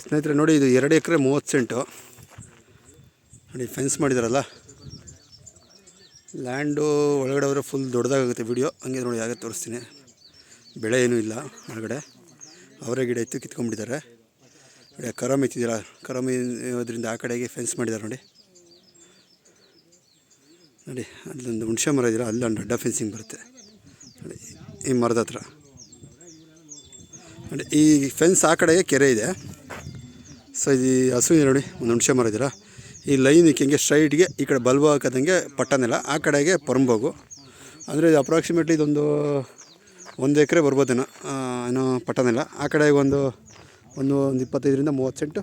ಸ್ನೇಹಿತರೆ ನೋಡಿ, ಇದು 2 ಎಕರೆ 30 ಸೆಂಟು ನೋಡಿ. ಫೆನ್ಸ್ ಮಾಡಿದಾರಲ್ಲ, ಲ್ಯಾಂಡು ಒಳಗಡೆ ಹೋದರೆ ಫುಲ್ ದೊಡ್ಡದಾಗುತ್ತೆ ವಿಡಿಯೋ. ಹಂಗೆ ನೋಡಿ ಹಾಗೆ ತೋರಿಸ್ತೀನಿ. ಬೆಳೆ ಏನೂ ಇಲ್ಲ ಒಳಗಡೆ. ಅವರೇ ಗಿಡ ಇತ್ತು, ಕಿತ್ಕೊಂಡ್ಬಿಟ್ಟಿದ್ದಾರೆ ನೋಡಿ. ಕರಮ್ ಇತ್ತಿದ್ದೀರ, ಕರಮ್ ಇರೋದ್ರಿಂದ ಆ ಕಡೆಗೆ ಫೆನ್ಸ್ ಮಾಡಿದ್ದಾರೆ ನೋಡಿ. ನೋಡಿ ಅಲ್ಲೊಂದು ಹುಣಸೆ ಮರ ಇದ್ದೀರ, ಅಲ್ಲೊಂದು ಅಡ್ಡ ಫೆನ್ಸಿಂಗ್ ಬರುತ್ತೆ ನೋಡಿ, ಈ ಮರದ ಹತ್ರ ನೋಡಿ. ಈ ಫೆನ್ಸ್ ಆ ಕಡೆಗೆ ಕೆರೆ ಇದೆ. ಸೊ ಇದು ಹಸು ಇದೆ ನೋಡಿ, ಒಂದು ಹುಣಸೆ ಮರ ಇದ್ದೀರ. ಈ ಲೈನ್ ಹಿಂಗೆ ಸ್ಟ್ರೈಟ್ಗೆ ಈ ಕಡೆ ಬಲ್ಬು ಹಾಕೋದಂಗೆ ಪಟ್ಟನೆಲ್ಲ, ಆ ಕಡೆಗೆ ಪರಂಬೋಗು. ಅಂದರೆ ಇದು ಅಪ್ರಾಕ್ಸಿಮೇಟ್ಲಿ ಇದೊಂದು 1 ಎಕರೆ ಬರ್ಬೋದೇನೋ ಏನೋ ಪಟ್ಟನೆಲ್ಲ. ಆ ಕಡೆಗೆ ಒಂದು 25ರಿಂದ 30 ಸೆಂಟು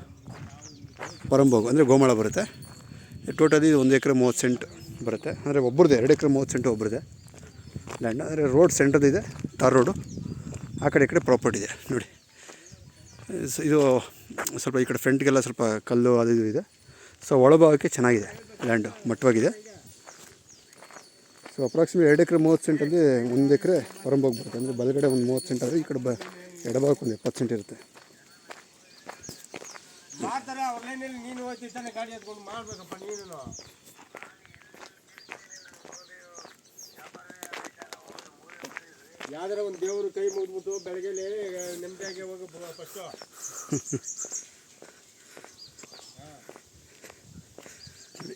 ಪರಂಬೋಗು ಅಂದರೆ ಗೋಮಾಳ ಬರುತ್ತೆ. ಟೋಟಲಿ 1 ಎಕರೆ 30 ಸೆಂಟ್ ಬರುತ್ತೆ. ಅಂದರೆ ಒಬ್ಬರದೇ 2 ಎಕರೆ 30 ಸೆಂಟು ಒಬ್ಬರದೇ ಲ್ಯಾಂಡ್. ಅಂದರೆ ರೋಡ್ ಸೆಂಟ್ರದಿದೆ, ಟಾರ್ ರೋಡು. ಆ ಕಡೆ ಈ ಕಡೆ ಪ್ರಾಪರ್ಟಿ ಇದೆ ನೋಡಿ. ಇದು ಸ್ವಲ್ಪ ಈ ಕಡೆ ಫ್ರಂಟ್ಗೆಲ್ಲ ಸ್ವಲ್ಪ ಕಲ್ಲು ಅದು ಇದು ಇದೆ. ಸೊ ಒಳಭಾಗಕ್ಕೆ ಚೆನ್ನಾಗಿದೆ ಲ್ಯಾಂಡು, ಮಟ್ಟವಾಗಿದೆ. ಸೊ ಅಪ್ರಾಕ್ಸಿಮೇಟ್ 2 ಎಕರೆ 30 ಸೆಂಟಲ್ಲಿ 1 ಎಕರೆ ಪರಂಬೋಗಿ ಬರುತ್ತೆ. ಅಂದರೆ ಬಲಗಡೆ ಒಂದು 30 ಸೆಂಟ್ ಆದರೆ ಈ ಕಡೆ ಎಡಭಾಗಕ್ಕೆ ಒಂದು 70 ಸೆಂಟ್ ಇರುತ್ತೆ. ಯಾವ್ದಾರ ಒಂದು ದೇವರು ಕೈ ಮುಗಿದ್ಬಿಟ್ಟು ಬೆಳಗ್ಗೆ ನೆಮ್ಮದಿಯಾಗಿ ಹೋಗಿ ಫಸ್ಟು.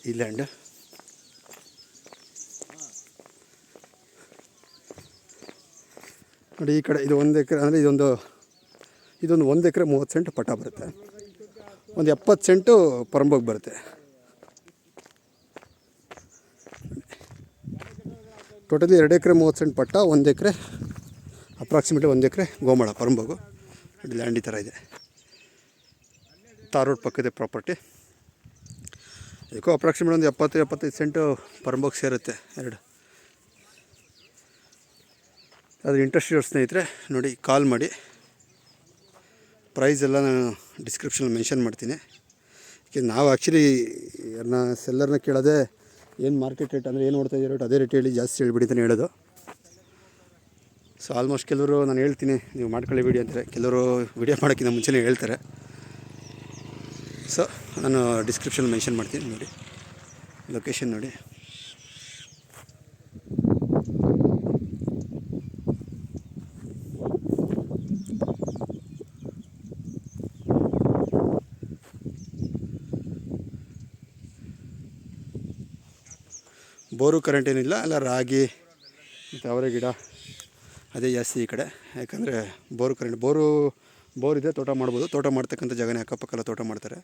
ಈ ಲ್ಯಾಂಡ್ ನೋಡಿ. ಈ ಕಡೆ ಇದು 1 ಎಕರೆ ಅಂದರೆ ಇದೊಂದು 1 ಎಕರೆ 30 ಸೆಂಟ್ ಪಟ್ಟ ಬರುತ್ತೆ. ಒಂದು 70 ಸೆಂಟು ಪರಂಬೋಗಿ ಬರುತ್ತೆ. ಟೋಟಲಿ 2 ಎಕರೆ 30 ಸೆಂಟ್ ಪಟ್ಟ, 1 ಎಕರೆ ಅಪ್ರಾಕ್ಸಿಮೇಟ್ಲಿ 1 ಎಕರೆ ಗೋಮಾಳ ಪರಂಬೋಗು ನೋಡಿ. ಲ್ಯಾಂಡ್ ಈ ಥರ ಇದೆ. ತಾರ್ ರೋಡ್ ಪಕ್ಕದ ಪ್ರಾಪರ್ಟಿ. ಇದಕ್ಕೂ ಅಪ್ರಾಕ್ಸಿಮೇಟ್ ಒಂದು 70-75 ಸೆಂಟು ಪರಂಬೋಗಿ ಸೇರುತ್ತೆ ಎರಡು. ಅದು ಇಂಟ್ರೆಸ್ಟ್ ಇರೋ ಸ್ನೇಹಿತರೆ ನೋಡಿ, ಕಾಲ್ ಮಾಡಿ. ಪ್ರೈಸ್ ಎಲ್ಲ ನಾನು ಡಿಸ್ಕ್ರಿಪ್ಷನಲ್ಲಿ ಮೆನ್ಷನ್ ಮಾಡ್ತೀನಿ. ಯಾಕೆ ನಾವು ಆ್ಯಕ್ಚುಲಿ ಸೆಲ್ಲರ್ನ ಕೇಳೋದೆ ಏನು ಮಾರ್ಕೆಟ್ ರೇಟ್ ಅಂದರೆ ಏನು ನೋಡ್ತಾ ಇದ್ದೀರೋ ರೇಟ್ ಅದೇ ರೇಟ್ ಹೇಳಿ, ಜಾಸ್ತಿ ಹೇಳ್ಬಿಡಿ ಹೇಳೋದು. ಸೊ ಆಲ್ಮೋಸ್ಟ್ ಕೆಲವರು ನಾನು ಹೇಳ್ತೀನಿ ನೀವು ಮಾಡ್ಕೊಳ್ಳಿ ವೀಡಿಯೋ ಅಂತಾರೆ, ಕೆಲವರು ವೀಡಿಯೋ ಮಾಡೋಕ್ಕಿಂತ ಮುಂಚೆನೇ ಹೇಳ್ತಾರೆ. ಸೊ ನಾನು ಡಿಸ್ಕ್ರಿಪ್ಷನ್ ಮೆನ್ಷನ್ ಮಾಡ್ತೀನಿ ನೋಡಿ, ಲೊಕೇಶನ್ ನೋಡಿ. ಬೋರು ಕರೆಂಟ್ ಏನಿಲ್ಲ, ಎಲ್ಲ ರಾಗಿ ಮತ್ತು ಅವರೆ ಗಿಡ ಅದೇ ಜಾಸ್ತಿ ಈ ಕಡೆ. ಯಾಕಂದರೆ ಬೋರು ಕರೆಂಟ್ ಬೋರ್ ಇದೆ, ತೋಟ ಮಾಡ್ಬೋದು. ತೋಟ ಮಾಡ್ತಕ್ಕಂಥ ಜಾಗನೇ, ಅಕ್ಕಪಕ್ಕೆಲ್ಲ ತೋಟ ಮಾಡ್ತಾರೆ.